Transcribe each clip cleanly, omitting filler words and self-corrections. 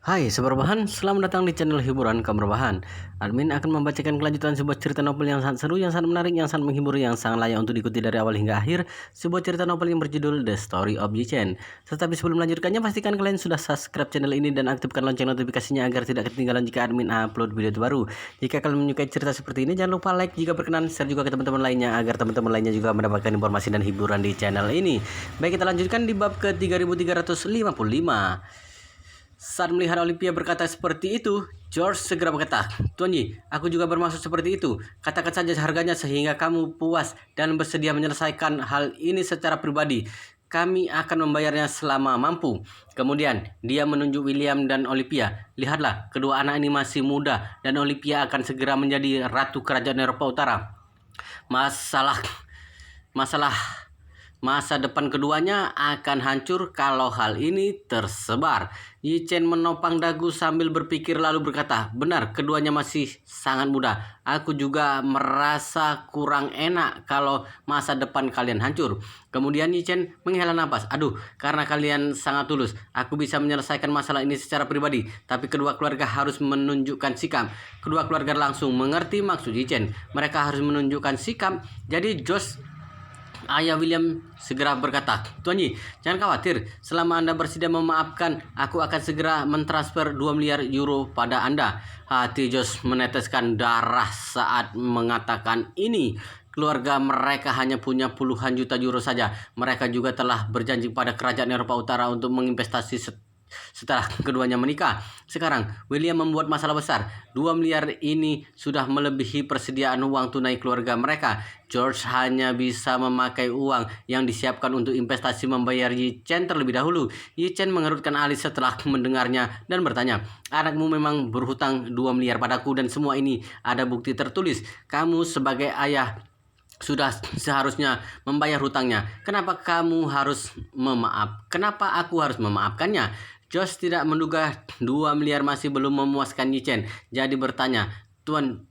Hai, Sobat Rebahan, selamat datang di channel hiburan Kabar Rebahan. Admin akan membacakan kelanjutan sebuah cerita novel yang sangat seru, yang sangat menarik, yang sangat menghibur, yang sangat layak untuk diikuti dari awal hingga akhir. Sebuah cerita novel yang berjudul The Story of Yi-Chen. Tetapi sebelum melanjutkannya, pastikan kalian sudah subscribe channel ini dan aktifkan lonceng notifikasinya agar tidak ketinggalan jika admin upload video terbaru. Jika kalian menyukai cerita seperti ini, jangan lupa like jika berkenan, share juga ke teman-teman lainnya agar teman-teman lainnya juga mendapatkan informasi dan hiburan di channel ini. Baik, kita lanjutkan di bab ke 3355. Saat melihat Olivia berkata seperti itu, George segera berkata, "Tuan Yi, aku juga bermaksud seperti itu. Katakan saja harganya sehingga kamu puas dan bersedia menyelesaikan hal ini secara pribadi. Kami akan membayarnya selama mampu." Kemudian, dia menunjuk William dan Olivia. "Lihatlah, kedua anak ini masih muda dan Olivia akan segera menjadi ratu kerajaan Eropa Utara. Masalah masalah Masa depan keduanya akan hancur kalau hal ini tersebar." Yi-Chen menopang dagu sambil berpikir lalu berkata, "Benar, keduanya masih sangat muda. Aku juga merasa kurang enak kalau masa depan kalian hancur." Kemudian Yi-Chen menghela napas. "Aduh, karena kalian sangat tulus, aku bisa menyelesaikan masalah ini secara pribadi. Tapi kedua keluarga harus menunjukkan sikap." Kedua keluarga langsung mengerti maksud Yi-Chen. Mereka harus menunjukkan sikap. Jadi Ayah William segera berkata, "Tuan Yi, jangan khawatir. Selama Anda bersedia memaafkan, aku akan segera mentransfer 2 miliar euro pada Anda." Hati Josh meneteskan darah saat mengatakan ini. Keluarga mereka hanya punya puluhan juta euro saja. Mereka juga telah berjanji pada kerajaan Eropa Utara untuk menginvestasi setelah keduanya menikah. Sekarang, William membuat masalah besar. 2 miliar ini sudah melebihi persediaan uang tunai keluarga mereka. George hanya bisa memakai uang yang disiapkan untuk investasi membayar Yi-Chen terlebih dahulu. Yi-Chen mengerutkan alis setelah mendengarnya dan bertanya, "Anakmu memang berhutang 2 miliar padaku dan semua ini ada bukti tertulis. Kamu sebagai ayah sudah seharusnya membayar hutangnya. Kenapa Kenapa aku harus memaafkannya?" Josh tidak menduga 2 miliar masih belum memuaskan Yi-Chen. Jadi bertanya, Tuan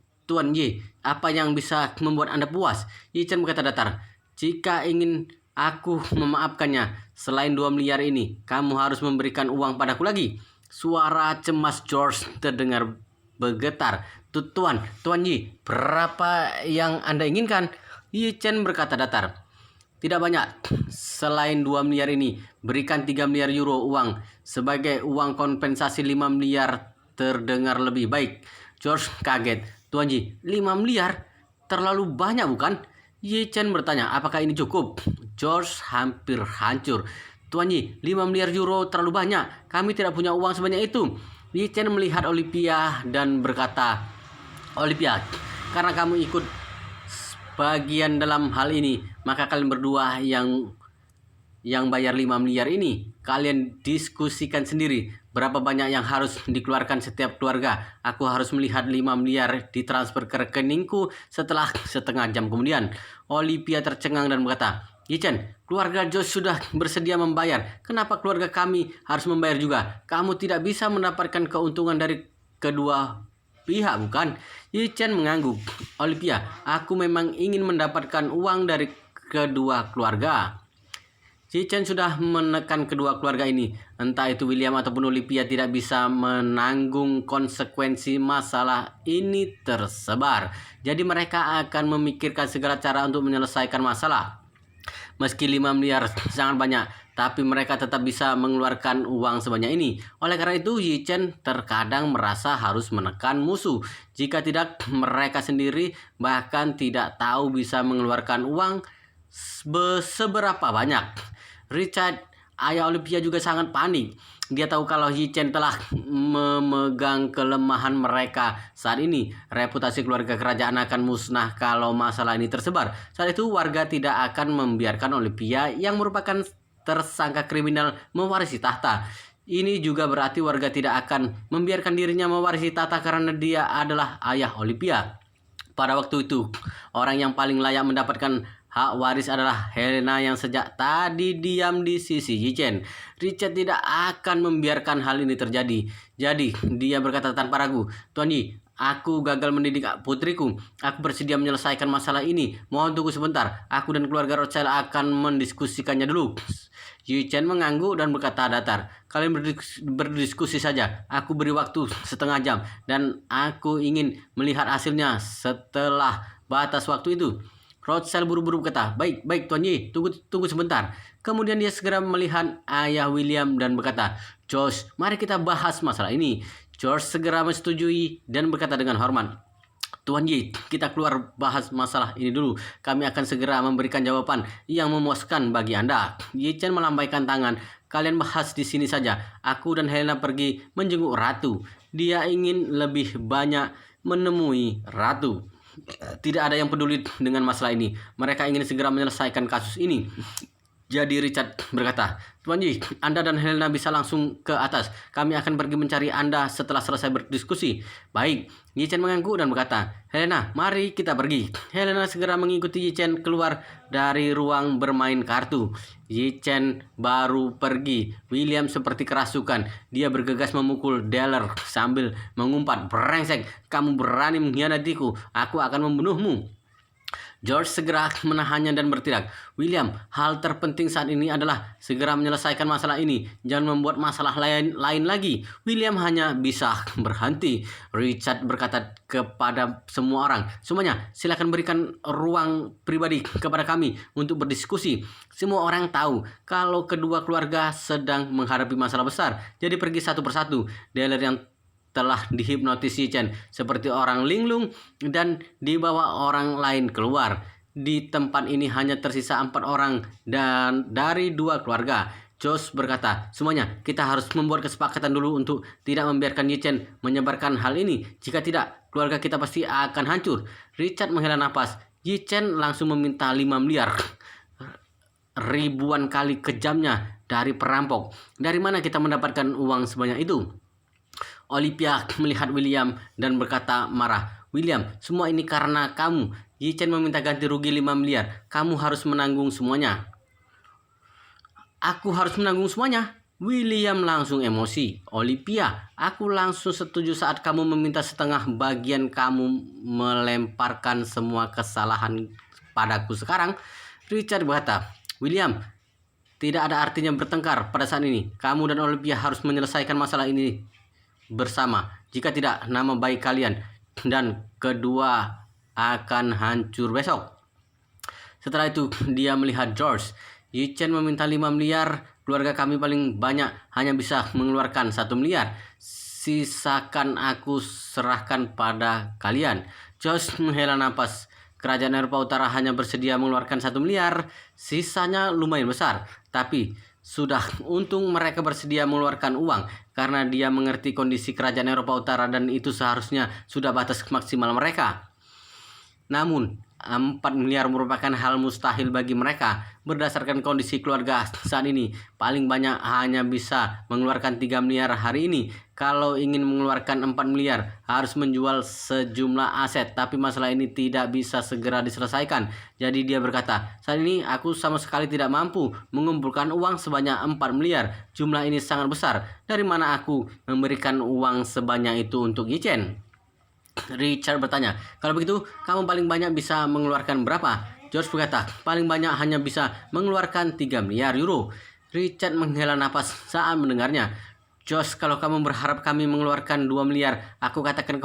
Yi, apa yang bisa membuat Anda puas?" Yi-Chen berkata datar, "Jika ingin aku memaafkannya, selain 2 miliar ini, kamu harus memberikan uang padaku lagi." Suara cemas George terdengar bergetar. Tuan Yi, berapa yang Anda inginkan?" Yi-Chen berkata datar, "Tidak banyak. Selain 2 miliar ini, berikan 3 miliar euro uang. Sebagai uang kompensasi 5 miliar terdengar lebih baik." George kaget. "Tuan Ji, 5 miliar? Terlalu banyak bukan?" Yi-Chen bertanya, "Apakah ini cukup?" George hampir hancur. "Tuan Ji, 5 miliar euro terlalu banyak. Kami tidak punya uang sebanyak itu." Yi-Chen melihat Olivia dan berkata, "Olivia, karena kamu ikut bagian dalam hal ini, maka kalian berdua yang bayar 5 miliar ini. Kalian diskusikan sendiri berapa banyak yang harus dikeluarkan setiap keluarga. Aku harus melihat 5 miliar ditransfer ke rekeningku." Setelah setengah jam kemudian, Olivia tercengang dan berkata, "Yi-Chen, keluarga Josh sudah bersedia membayar. Kenapa keluarga kami harus membayar juga? Kamu tidak bisa mendapatkan keuntungan dari kedua pihak, bukan?" Yi-Chen mengangguk. "Olivia, aku memang ingin mendapatkan uang dari kedua keluarga." Yi-Chen sudah menekan kedua keluarga ini. Entah itu William ataupun Olivia tidak bisa menanggung konsekuensi masalah ini tersebar. Jadi mereka akan memikirkan segala cara untuk menyelesaikan masalah. Meski 5 miliar sangat banyak, tapi mereka tetap bisa mengeluarkan uang sebanyak ini. Oleh karena itu, Yi-Chen terkadang merasa harus menekan musuh. Jika tidak, mereka sendiri bahkan tidak tahu bisa mengeluarkan uang seberapa banyak. Richard, ayah Olivia, juga sangat panik. Dia tahu kalau Yi-Chen telah memegang kelemahan mereka saat ini. Reputasi keluarga kerajaan akan musnah kalau masalah ini tersebar. Saat itu warga tidak akan membiarkan Olivia yang merupakan tersangka kriminal mewarisi tahta. Ini juga berarti warga tidak akan membiarkan dirinya mewarisi tahta karena dia adalah ayah Olivia. Pada waktu itu, orang yang paling layak mendapatkan hak waris adalah Helena yang sejak tadi diam di sisi Yi-Chen. Richard tidak akan membiarkan hal ini terjadi. Jadi, dia berkata tanpa ragu, "Tuan Yi, Aku gagal mendidik putriku. Aku bersedia menyelesaikan masalah ini. Mohon tunggu sebentar. Aku dan keluarga Rothschild akan mendiskusikannya dulu. Yi Chen mengangguk dan berkata datar. Kalian berdiskusi saja. Aku beri waktu setengah jam. Dan aku ingin melihat hasilnya setelah batas waktu itu. Rothschild buru-buru berkata, baik Tuan Yi, tunggu sebentar. Kemudian dia segera melihat ayah William dan berkata, George, mari kita bahas masalah ini. George segera menyetujui dan berkata dengan hormat, Tuan Yi, kita keluar bahas masalah ini dulu. Kami akan segera memberikan jawaban yang memuaskan bagi Anda. Yi Chen melambaikan tangan. Kalian bahas di sini saja. Aku dan Helena pergi menjenguk Ratu. Dia ingin lebih banyak menemui Ratu. Tidak ada yang peduli dengan masalah ini. Mereka ingin segera menyelesaikan kasus ini. Jadi Richard berkata, Tuan Yi, Anda dan Helena bisa langsung ke atas. Kami akan pergi mencari Anda setelah selesai berdiskusi. Baik, Yi Chen mengangguk dan berkata, Helena, mari kita pergi. Helena segera mengikuti Yi Chen keluar dari ruang bermain kartu. Yi Chen baru pergi. William seperti kerasukan. Dia bergegas memukul Deller sambil mengumpat, brengsek, kamu berani mengkhianatiku. Aku akan membunuhmu. George segera menahannya dan berteriak, William, hal terpenting saat ini adalah segera menyelesaikan masalah ini. Jangan membuat masalah lain lagi. William hanya bisa berhenti. Richard berkata kepada semua orang, semuanya silakan berikan ruang pribadi kepada kami untuk berdiskusi. Semua orang tahu kalau kedua keluarga sedang menghadapi masalah besar. Jadi pergi satu persatu. Deller yang telah dihipnotis Yi Chen seperti orang linglung dan dibawa orang lain keluar. Di tempat ini hanya tersisa 4 orang dan dari 2 keluarga. Josh berkata, semuanya kita harus membuat kesepakatan dulu untuk tidak membiarkan Yi Chen menyebarkan hal ini. Jika tidak, keluarga kita pasti akan hancur. Richard menghela napas. Yi Chen langsung meminta 5 miliar. Ribuan kali kejamnya dari perampok. Dari mana kita mendapatkan uang sebanyak itu? Olivia melihat William dan berkata marah, William, semua ini karena kamu. Yi Chen meminta ganti rugi 5 miliar. Kamu harus menanggung semuanya. Aku harus menanggung semuanya? William langsung emosi. Olivia, aku langsung setuju saat kamu meminta setengah bagian kamu melemparkan semua kesalahan padaku sekarang. Richard berkata, William, tidak ada artinya bertengkar pada saat ini. Kamu dan Olivia harus menyelesaikan masalah ini bersama. Jika tidak, nama baik kalian dan kedua akan hancur besok. Setelah itu dia melihat George. Yi Chen meminta 5 miliar. Keluarga kami paling banyak hanya bisa mengeluarkan 1 miliar. Sisakan aku serahkan pada kalian. George menghela napas. Kerajaan Eropa Utara hanya bersedia mengeluarkan 1 miliar. Sisanya lumayan besar. Tapi sudah untung mereka bersedia mengeluarkan uang karena dia mengerti kondisi kerajaan Eropa Utara dan itu seharusnya sudah batas maksimal mereka. Namun 4 miliar merupakan hal mustahil bagi mereka. Berdasarkan kondisi keluarga saat ini, paling banyak hanya bisa mengeluarkan 3 miliar hari ini. Kalau ingin mengeluarkan 4 miliar, harus menjual sejumlah aset. Tapi masalah ini tidak bisa segera diselesaikan. Jadi dia berkata, saat ini aku sama sekali tidak mampu mengumpulkan uang sebanyak 4 miliar. Jumlah ini sangat besar. Dari mana aku memberikan uang sebanyak itu untuk Yi Chen? Richard bertanya, kalau begitu kamu paling banyak bisa mengeluarkan berapa? George berkata, paling banyak hanya bisa mengeluarkan 3 miliar euro. Richard menghela napas saat mendengarnya. George, kalau kamu berharap kami mengeluarkan 2 miliar, aku katakan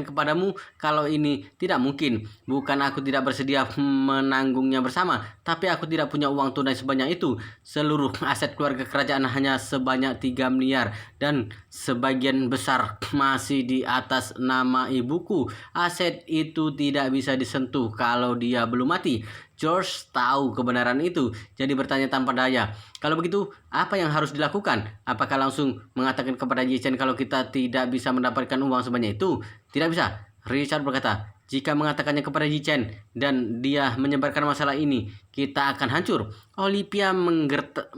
kepadamu kalau ini tidak mungkin. Bukan aku tidak bersedia menanggungnya bersama, tapi aku tidak punya uang tunai sebanyak itu. Seluruh aset keluarga kerajaan hanya sebanyak 3 miliar dan sebagian besar masih di atas nama ibuku. Aset itu tidak bisa disentuh kalau dia belum mati. George tahu kebenaran itu, jadi bertanya tanpa daya. Kalau begitu, apa yang harus dilakukan? Apakah langsung mengatakan kepada Yi Chen kalau kita tidak bisa mendapatkan uang sebanyak itu? Tidak bisa. Richard berkata, jika mengatakannya kepada Yi Chen dan dia menyebarkan masalah ini, kita akan hancur. Olivia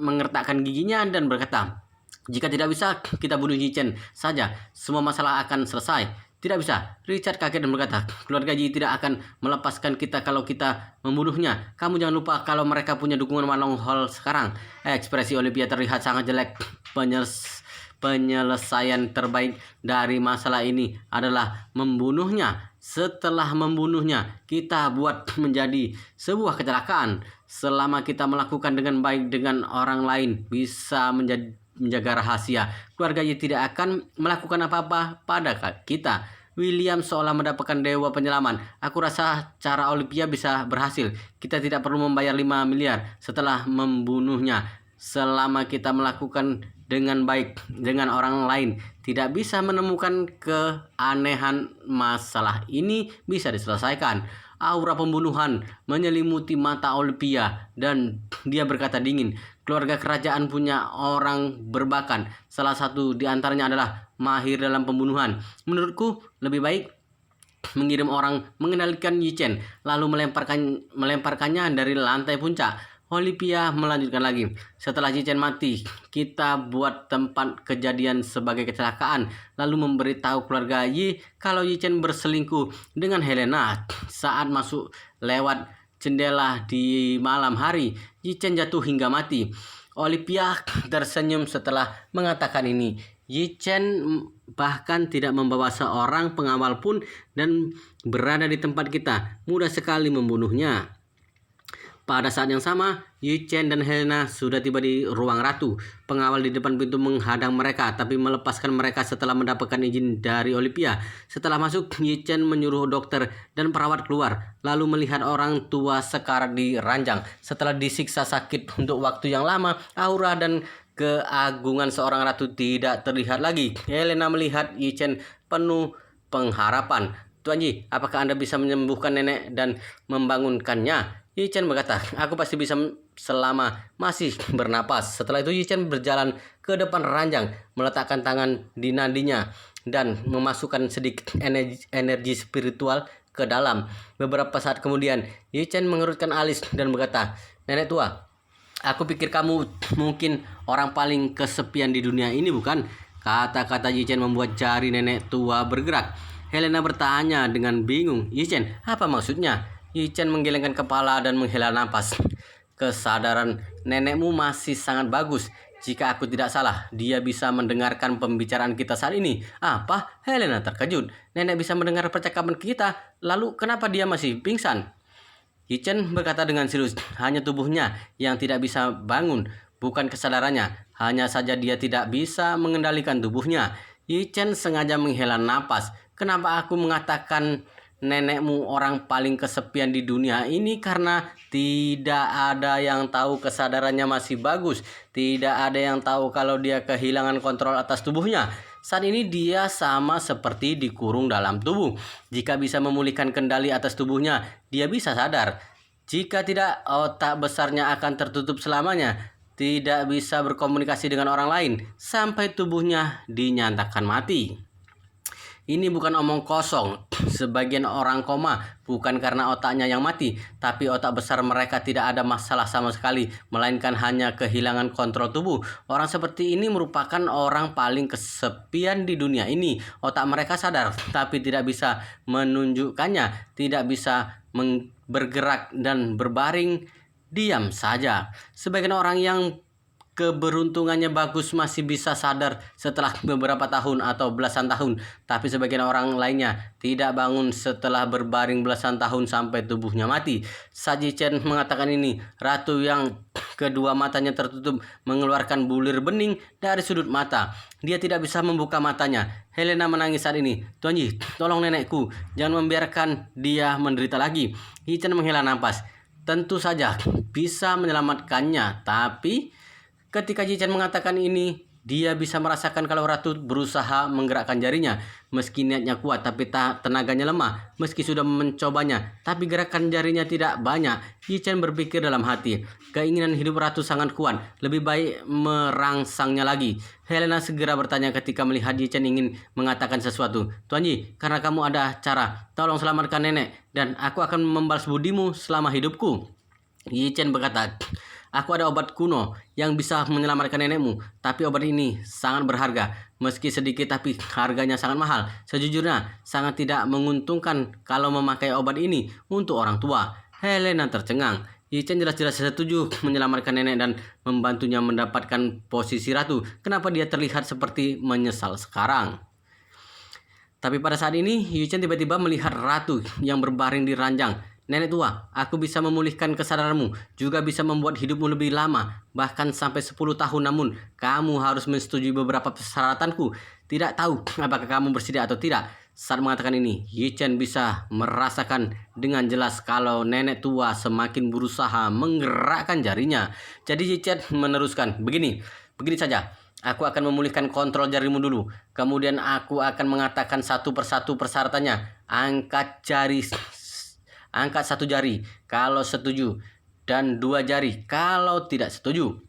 mengertakkan giginya dan berkata, jika tidak bisa, kita bunuh Yi Chen saja. Semua masalah akan selesai. Tidak bisa. Richard kaget dan berkata, keluarga Yi tidak akan melepaskan kita kalau kita membunuhnya. Kamu jangan lupa kalau mereka punya dukungan Malong Hall sekarang. Ekspresi Olivia terlihat sangat jelek. penyelesaian terbaik dari masalah ini adalah membunuhnya. Setelah membunuhnya, kita buat menjadi sebuah kecelakaan. Selama kita melakukan dengan baik dengan orang lain, bisa menjaga rahasia, keluarga Yi tidak akan melakukan apa-apa pada kita. William seolah mendapatkan dewa penyelaman. Aku rasa cara Olivia bisa berhasil. Kita tidak perlu membayar 5 miliar setelah membunuhnya. Selama kita melakukan dengan baik dengan orang lain, tidak bisa menemukan keanehan, masalah ini bisa diselesaikan. Aura pembunuhan menyelimuti mata Olivia dan dia berkata dingin, keluarga kerajaan punya orang berbakat. Salah satu di antaranya adalah mahir dalam pembunuhan. Menurutku lebih baik mengirim orang mengendalikan Yi Chen lalu melemparkannya dari lantai puncak. Olivia melanjutkan lagi. Setelah Yi Chen mati, kita buat tempat kejadian sebagai kecelakaan, lalu memberitahu keluarga Yi kalau Yi Chen berselingkuh dengan Helena saat masuk lewat jendela di malam hari. Yi Chen jatuh hingga mati. Olivia tersenyum setelah mengatakan ini. Yi Chen bahkan tidak membawa seorang pengawal pun dan berada di tempat kita. Mudah sekali membunuhnya. Pada saat yang sama, Yi Chen dan Helena sudah tiba di ruang ratu. Pengawal di depan pintu menghadang mereka, tapi melepaskan mereka setelah mendapatkan izin dari Olivia. Setelah masuk, Yi Chen menyuruh dokter dan perawat keluar, lalu melihat orang tua sekarat di ranjang. Setelah disiksa sakit untuk waktu yang lama, aura dan keagungan seorang ratu tidak terlihat lagi. Helena melihat Yi Chen penuh pengharapan. Tuan Yi, apakah Anda bisa menyembuhkan nenek dan membangunkannya? Yi Chen berkata, aku pasti bisa selama masih bernapas. Setelah itu Yi Chen berjalan ke depan ranjang, meletakkan tangan di nadinya dan memasukkan sedikit energi spiritual ke dalam. Beberapa saat kemudian, Yi Chen mengerutkan alis dan berkata, nenek tua, aku pikir kamu mungkin orang paling kesepian di dunia ini, bukan? Kata-kata Yi Chen membuat jari nenek tua bergerak. Helena bertanya dengan bingung, Yi Chen, apa maksudnya? Yi Chen menggelengkan kepala dan menghela napas. Kesadaran nenekmu masih sangat bagus. Jika aku tidak salah, dia bisa mendengarkan pembicaraan kita saat ini. Apa? Helena terkejut. Nenek bisa mendengar percakapan kita. Lalu kenapa dia masih pingsan? Yi Chen berkata dengan serius, hanya tubuhnya yang tidak bisa bangun, bukan kesadarannya. Hanya saja dia tidak bisa mengendalikan tubuhnya. Yi Chen sengaja menghela napas. Kenapa aku mengatakan nenekmu orang paling kesepian di dunia ini? Karena tidak ada yang tahu kesadarannya masih bagus. Tidak ada yang tahu kalau dia kehilangan kontrol atas tubuhnya. Saat ini dia sama seperti dikurung dalam tubuh. Jika bisa memulihkan kendali atas tubuhnya, dia bisa sadar. Jika tidak, otak besarnya akan tertutup selamanya. Tidak bisa berkomunikasi dengan orang lain sampai tubuhnya dinyatakan mati. Ini bukan omong kosong. Sebagian orang koma bukan karena otaknya yang mati, tapi otak besar mereka tidak ada masalah sama sekali, melainkan hanya kehilangan kontrol tubuh. Orang seperti ini merupakan orang paling kesepian di dunia ini. Otak mereka sadar, tapi tidak bisa menunjukkannya, tidak bisa bergerak dan berbaring diam saja. Sebagian orang yang keberuntungannya bagus masih bisa sadar setelah beberapa tahun atau belasan tahun, tapi sebagian orang lainnya tidak bangun setelah berbaring belasan tahun sampai tubuhnya mati. Saat Yi Chen mengatakan ini, ratu yang kedua matanya tertutup mengeluarkan bulir bening dari sudut mata. Dia tidak bisa membuka matanya. Helena menangis saat ini. Tuan Yi, tolong nenekku, jangan membiarkan dia menderita lagi. Yi Chen menghela nafas. Tentu saja bisa menyelamatkannya, tapi ketika Yi Chen mengatakan ini, dia bisa merasakan kalau ratu berusaha menggerakkan jarinya. Meski niatnya kuat, tapi tenaganya lemah. Meski sudah mencobanya, tapi gerakan jarinya tidak banyak. Yi Chen berpikir dalam hati, keinginan hidup ratu sangat kuat. Lebih baik merangsangnya lagi. Helena segera bertanya ketika melihat Yi Chen ingin mengatakan sesuatu. Tuan Yi, karena kamu ada cara, tolong selamatkan nenek, dan aku akan membalas budimu selama hidupku. Yi Chen berkata, aku ada obat kuno yang bisa menyelamatkan nenekmu, tapi obat ini sangat berharga. Meski sedikit tapi harganya sangat mahal. Sejujurnya sangat tidak menguntungkan kalau memakai obat ini untuk orang tua. Helena tercengang. Yi Chen jelas-jelas setuju menyelamatkan nenek dan membantunya mendapatkan posisi ratu. Kenapa dia terlihat seperti menyesal sekarang? Tapi pada saat ini, Yi Chen tiba-tiba melihat ratu yang berbaring di ranjang. Nenek tua, aku bisa memulihkan kesadaranmu, juga bisa membuat hidupmu lebih lama, bahkan sampai 10 tahun. Namun, kamu harus menyetujui beberapa persyaratanku. Tidak tahu apakah kamu bersedia atau tidak. Saat mengatakan ini, Yi Chen bisa merasakan dengan jelas kalau nenek tua semakin berusaha menggerakkan jarinya. Jadi Yi Chen meneruskan, begini saja. Aku akan memulihkan kontrol jarimu dulu. Kemudian aku akan mengatakan satu persatu persyaratannya. Angkat satu jari kalau setuju, dan 2 jari kalau tidak setuju.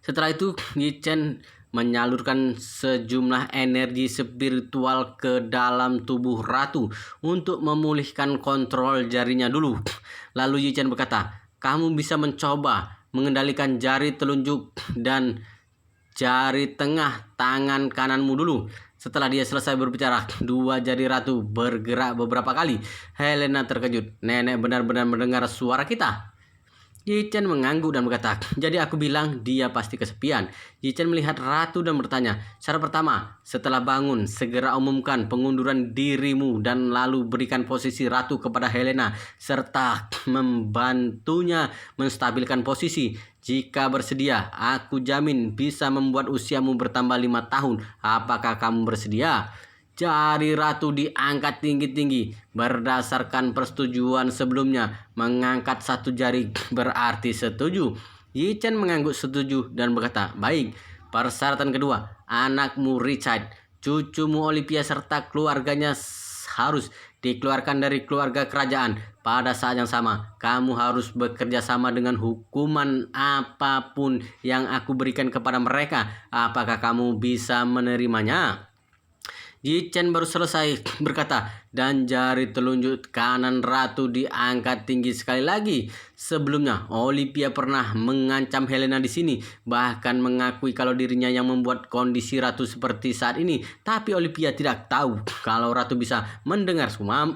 Setelah itu, Yi Chen menyalurkan sejumlah energi spiritual ke dalam tubuh ratu untuk memulihkan kontrol jarinya dulu. Lalu Yi Chen berkata, kamu bisa mencoba mengendalikan jari telunjuk dan jari tengah tangan kananmu dulu. Setelah dia selesai berbicara, 2 jari ratu bergerak beberapa kali. Helena terkejut. Nenek benar-benar mendengar suara kita. Yi Chen mengangguk dan berkata, jadi aku bilang dia pasti kesepian. Yi Chen melihat ratu dan bertanya, syarat pertama, setelah bangun, segera umumkan pengunduran dirimu dan lalu berikan posisi ratu kepada Helena, serta membantunya menstabilkan posisi. Jika bersedia, aku jamin bisa membuat usiamu bertambah 5 tahun. Apakah kamu bersedia? Jari ratu diangkat tinggi-tinggi. Berdasarkan persetujuan sebelumnya, mengangkat 1 jari berarti setuju. Yi Chen mengangguk setuju dan berkata, baik. Persyaratan kedua, anakmu Richard, cucumu Olivia serta keluarganya harus dikeluarkan dari keluarga kerajaan. Pada saat yang sama, kamu harus bekerja sama dengan hukuman apapun yang aku berikan kepada mereka. Apakah kamu bisa menerimanya? Yi Chen baru selesai berkata, dan jari telunjuk kanan ratu diangkat tinggi sekali lagi. Sebelumnya, Olivia pernah mengancam Helena di sini, bahkan mengakui kalau dirinya yang membuat kondisi ratu seperti saat ini. Tapi Olivia tidak tahu kalau ratu bisa mendengar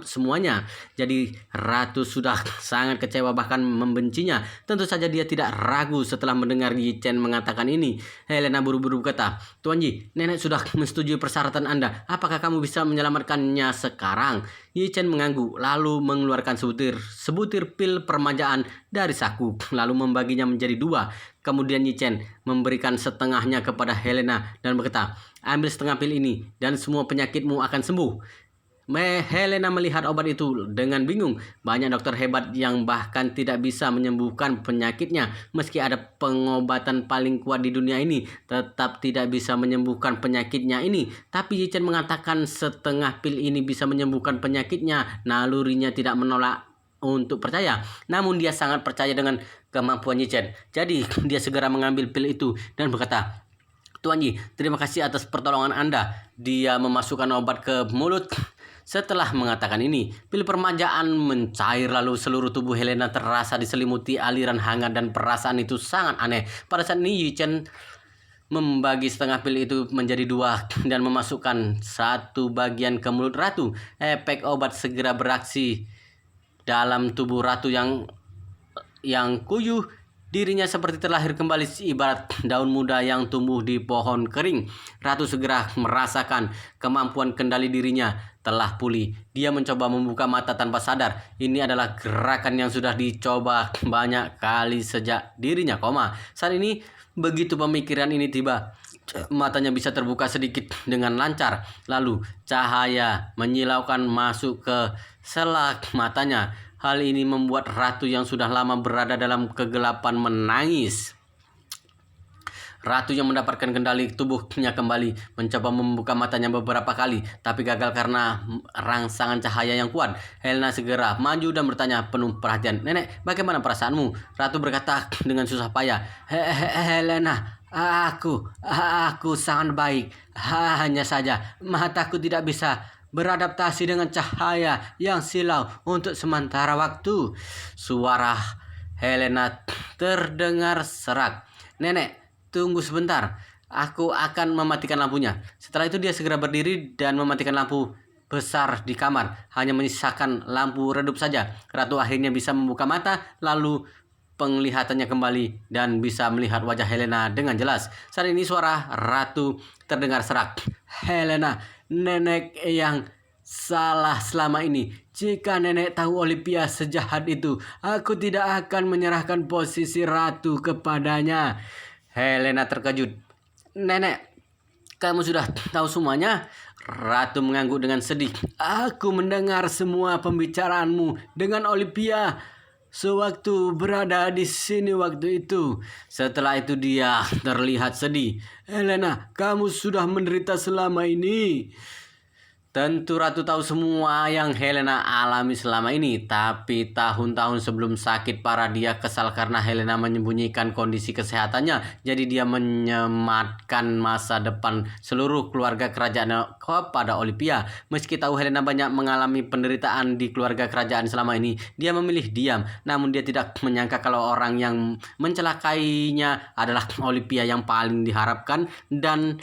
semuanya. Jadi ratu sudah sangat kecewa, bahkan membencinya. Tentu saja dia tidak ragu setelah mendengar Yi Chen mengatakan ini. Helena buru-buru berkata, Tuan Yi, nenek sudah menyetujui persyaratan Anda. Apakah kamu bisa menyelamatkannya sekarang? Yi Chen mengangguk, lalu mengeluarkan sebutir pil permajaan dari saku, lalu membaginya menjadi 2. Kemudian Yi Chen memberikan setengahnya kepada Helena dan berkata, ambil setengah pil ini dan semua penyakitmu akan sembuh. Helena melihat obat itu dengan bingung. Banyak dokter hebat yang bahkan tidak bisa menyembuhkan penyakitnya. Meski ada pengobatan paling kuat di dunia ini, tetap tidak bisa menyembuhkan penyakitnya ini. Tapi Yi Chen mengatakan setengah pil ini bisa menyembuhkan penyakitnya. Nalurinya tidak menolak untuk percaya. Namun dia sangat percaya dengan kemampuan Yi Chen. Jadi dia segera mengambil pil itu dan berkata, Tuan Yi, terima kasih atas pertolongan Anda. Dia memasukkan obat ke mulut. Setelah mengatakan ini, pil permajaan mencair, lalu seluruh tubuh Helena terasa diselimuti aliran hangat dan perasaan itu sangat aneh. Pada saat ini Yi Chen membagi setengah pil itu menjadi 2 dan memasukkan 1 bagian ke mulut ratu. Efek obat segera beraksi dalam tubuh ratu yang kuyuh. Dirinya seperti terlahir kembali, ibarat daun muda yang tumbuh di pohon kering. Ratu segera merasakan kemampuan kendali dirinya telah pulih. Dia mencoba membuka mata tanpa sadar. Ini adalah gerakan yang sudah dicoba banyak kali sejak dirinya koma. Saat ini, begitu pemikiran ini tiba, matanya bisa terbuka sedikit dengan lancar. Lalu cahaya menyilaukan masuk ke selak matanya. Hal ini membuat ratu yang sudah lama berada dalam kegelapan menangis. Ratu yang mendapatkan kendali tubuhnya kembali mencoba membuka matanya beberapa kali, tapi gagal karena rangsangan cahaya yang kuat. Helena segera maju dan bertanya penuh perhatian, nenek, bagaimana perasaanmu? Ratu berkata dengan susah payah, Helena, aku sangat baik. Hanya saja mataku tidak bisa beradaptasi dengan cahaya yang silau untuk sementara waktu. Suara Helena terdengar serak. Nenek, tunggu sebentar. Aku akan mematikan lampunya. Setelah itu dia segera berdiri dan mematikan lampu besar di kamar. Hanya menyisakan lampu redup saja. Ratu akhirnya bisa membuka mata, lalu penglihatannya kembali dan bisa melihat wajah Helena dengan jelas. Saat ini suara ratu terdengar serak. Helena, nenek yang salah selama ini. Jika nenek tahu Olivia sejahat itu, aku tidak akan menyerahkan posisi ratu kepadanya. Helena terkejut. Nenek, kamu sudah tahu semuanya? Ratu mengangguk dengan sedih. Aku mendengar semua pembicaraanmu dengan Olivia sewaktu berada di sini waktu itu. Setelah itu dia terlihat sedih. Helena, kamu sudah menderita selama ini. Tentu Ratu tahu semua yang Helena alami selama ini, tapi tahun-tahun sebelum sakit parah dia kesal karena Helena menyembunyikan kondisi kesehatannya. Jadi dia menyematkan masa depan seluruh keluarga kerajaan kepada Olivia. Meski tahu Helena banyak mengalami penderitaan di keluarga kerajaan selama ini, dia memilih diam. Namun dia tidak menyangka kalau orang yang mencelakainya adalah Olivia yang paling diharapkan, dan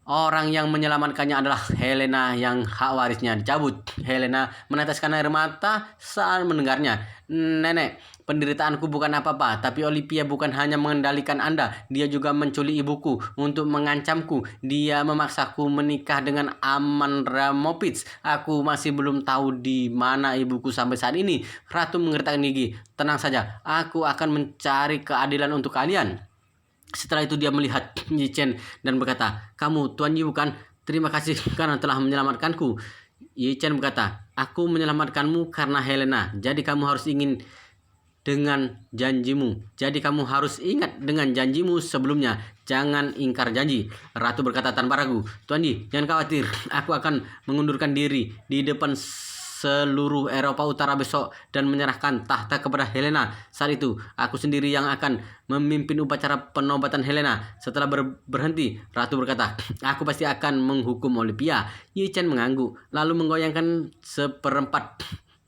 orang yang menyelamatkannya adalah Helena yang hak warisnya dicabut. Helena meneteskan air mata saat mendengarnya. Nenek, penderitaanku bukan apa-apa, tapi Olivia bukan hanya mengendalikan Anda, dia juga menculik ibuku untuk mengancamku. Dia memaksaku menikah dengan Aman Ramovich. Aku masih belum tahu di mana ibuku sampai saat ini. Ratu menggertakkan gigi. Tenang saja, aku akan mencari keadilan untuk kalian. Setelah itu dia melihat Yi Chen dan berkata, kamu Tuan Yi bukan? Terima kasih karena telah menyelamatkanku. Yi Chen berkata, aku menyelamatkanmu karena Helena. Jadi kamu harus dengan janjimu. Jadi kamu harus ingat dengan janjimu sebelumnya. Jangan ingkar janji. Ratu berkata tanpa ragu, Tuan Yi, jangan khawatir. Aku akan mengundurkan diri di depan seluruh Eropa Utara besok dan menyerahkan tahta kepada Helena. Saat itu, aku sendiri yang akan memimpin upacara penobatan Helena. Setelah berhenti, Ratu berkata, aku pasti akan menghukum Olivia. Yi Chen mengangguk, lalu menggoyangkan seperempat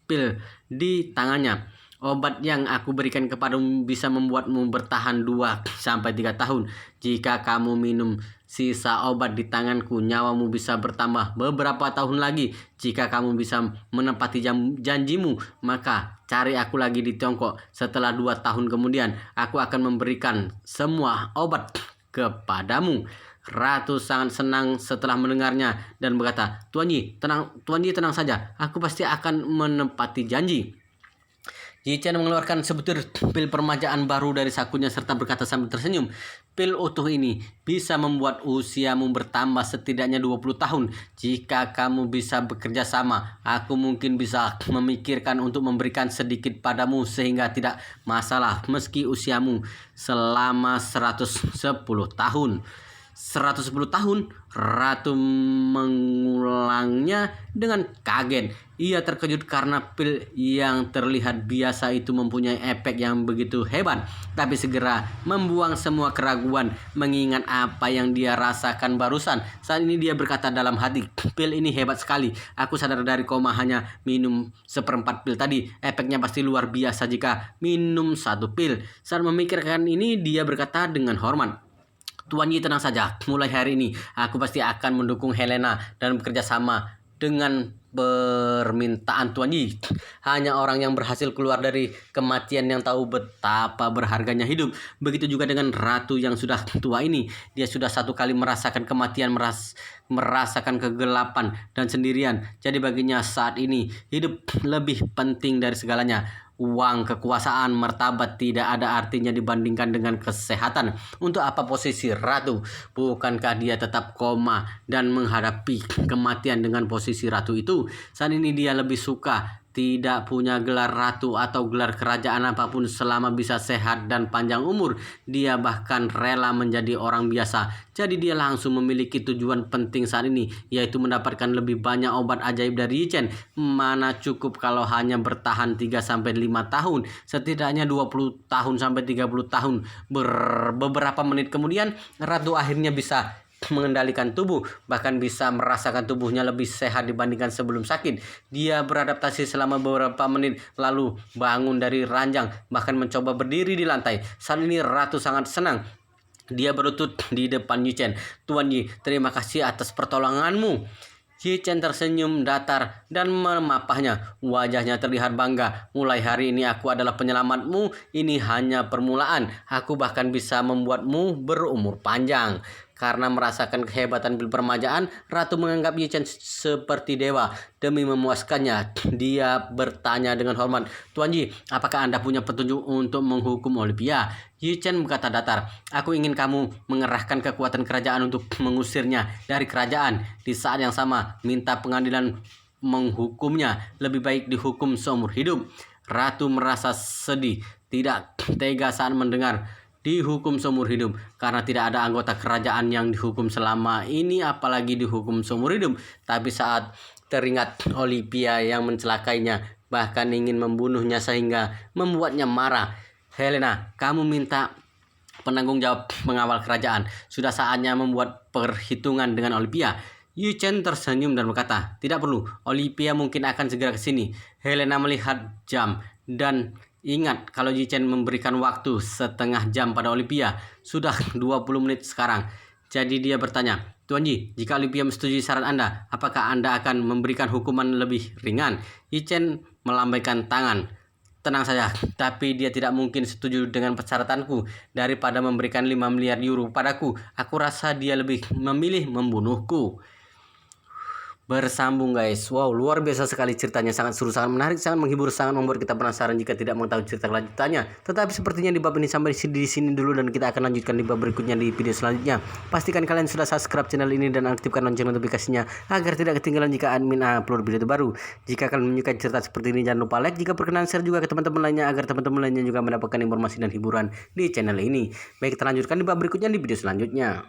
pil di tangannya. Obat yang aku berikan kepadamu bisa membuatmu bertahan 2-3 tahun. Jika kamu minum sisa obat di tanganku, nyawamu bisa bertambah beberapa tahun lagi. Jika kamu bisa menepati janjimu, maka cari aku lagi di Tiongkok. Setelah 2 tahun kemudian, aku akan memberikan semua obat kepadamu. Ratu sangat senang setelah mendengarnya dan berkata, Tuan Yi, tenang saja. Aku pasti akan menepati janji. Yi Chen mengeluarkan sebutir pil permajaan baru dari sakunya serta berkata sambil tersenyum, pil utuh ini bisa membuat usiamu bertambah setidaknya 20 tahun. Jika kamu bisa bekerja sama, aku mungkin bisa memikirkan untuk memberikan sedikit padamu sehingga tidak masalah meski usiamu selama 110 tahun. 110 tahun, Ratu mengulangnya dengan kaget. Ia terkejut karena pil yang terlihat biasa itu mempunyai efek yang begitu hebat. Tapi segera membuang semua keraguan mengingat apa yang dia rasakan barusan. Saat ini dia berkata dalam hati, pil ini hebat sekali. Aku sadar dari koma hanya minum seperempat pil tadi. Efeknya pasti luar biasa jika minum 1 pil. Saat memikirkan ini dia berkata dengan hormat, Tuan Yi tenang saja, mulai hari ini aku pasti akan mendukung Helena dan bekerja sama dengan permintaan Tuan Yi. Hanya orang yang berhasil keluar dari kematian yang tahu betapa berharganya hidup. Begitu juga dengan ratu yang sudah tua ini. Dia sudah 1 kali merasakan kematian, merasakan kegelapan dan sendirian. Jadi baginya saat ini hidup lebih penting dari segalanya. Uang, kekuasaan, martabat tidak ada artinya dibandingkan dengan kesehatan. Untuk apa posisi ratu? Bukankah dia tetap koma dan menghadapi kematian dengan posisi ratu itu? Saat ini dia lebih suka tidak punya gelar ratu atau gelar kerajaan apapun selama bisa sehat dan panjang umur. Dia bahkan rela menjadi orang biasa. Jadi dia langsung memiliki tujuan penting saat ini, yaitu mendapatkan lebih banyak obat ajaib dari Yi Chen. Mana cukup kalau hanya bertahan 3-5 tahun, setidaknya 20 tahun sampai 30 tahun. Beberapa menit kemudian, ratu akhirnya bisa mengendalikan tubuh, bahkan bisa merasakan tubuhnya lebih sehat dibandingkan sebelum sakit. Dia beradaptasi selama beberapa menit, lalu bangun dari ranjang, bahkan mencoba berdiri di lantai. Saat ini ratu sangat senang. Dia berlutut di depan Yi Chen. Tuan Yi, terima kasih atas pertolonganmu. Yi Chen tersenyum datar dan memapahnya. Wajahnya terlihat bangga. Mulai hari ini aku adalah penyelamatmu. Ini hanya permulaan. Aku bahkan bisa membuatmu berumur panjang. Karena merasakan kehebatan permajaan, Ratu menganggap Yi Chen seperti dewa. Demi memuaskannya, dia bertanya dengan hormat, "Tuan Yi, apakah Anda punya petunjuk untuk menghukum Olivia?" Yi Chen berkata datar, "Aku ingin kamu mengerahkan kekuatan kerajaan untuk mengusirnya dari kerajaan. Di saat yang sama, minta pengadilan menghukumnya. Lebih baik dihukum seumur hidup." Ratu merasa sedih, tidak tega saat mendengar dihukum seumur hidup karena tidak ada anggota kerajaan yang dihukum selama ini, apalagi dihukum seumur hidup. Tapi saat teringat Olivia yang mencelakainya, bahkan ingin membunuhnya sehingga membuatnya marah. "Helena, kamu minta penanggung jawab mengawal kerajaan. Sudah saatnya membuat perhitungan dengan Olivia." Yi Chen tersenyum dan berkata, "Tidak perlu. Olivia mungkin akan segera ke sini." Helena melihat jam dan ingat kalau Yi Chen memberikan waktu setengah jam pada Olivia. Sudah 20 menit sekarang. Jadi dia bertanya, "Tuan Yi, jika Olivia menyetujui syarat Anda, apakah Anda akan memberikan hukuman lebih ringan?" Yi Chen melambaikan tangan. "Tenang saja, tapi dia tidak mungkin setuju dengan persyaratanku. Daripada memberikan 5 miliar euro padaku, aku rasa dia lebih memilih membunuhku." Bersambung guys. Wow, luar biasa sekali ceritanya, sangat seru, sangat menarik, sangat menghibur, sangat membuat kita penasaran jika tidak mengetahui cerita kelanjutannya. Tetapi sepertinya di bab ini sampai di sini dulu dan kita akan lanjutkan di bab berikutnya di video selanjutnya. Pastikan kalian sudah subscribe channel ini dan aktifkan lonceng notifikasinya agar tidak ketinggalan jika admin upload video terbaru. Jika kalian menyukai cerita seperti ini, jangan lupa like, jika berkenan share juga ke teman-teman lainnya agar teman-teman lainnya juga mendapatkan informasi dan hiburan di channel ini. Baik, kita lanjutkan di bab berikutnya di video selanjutnya.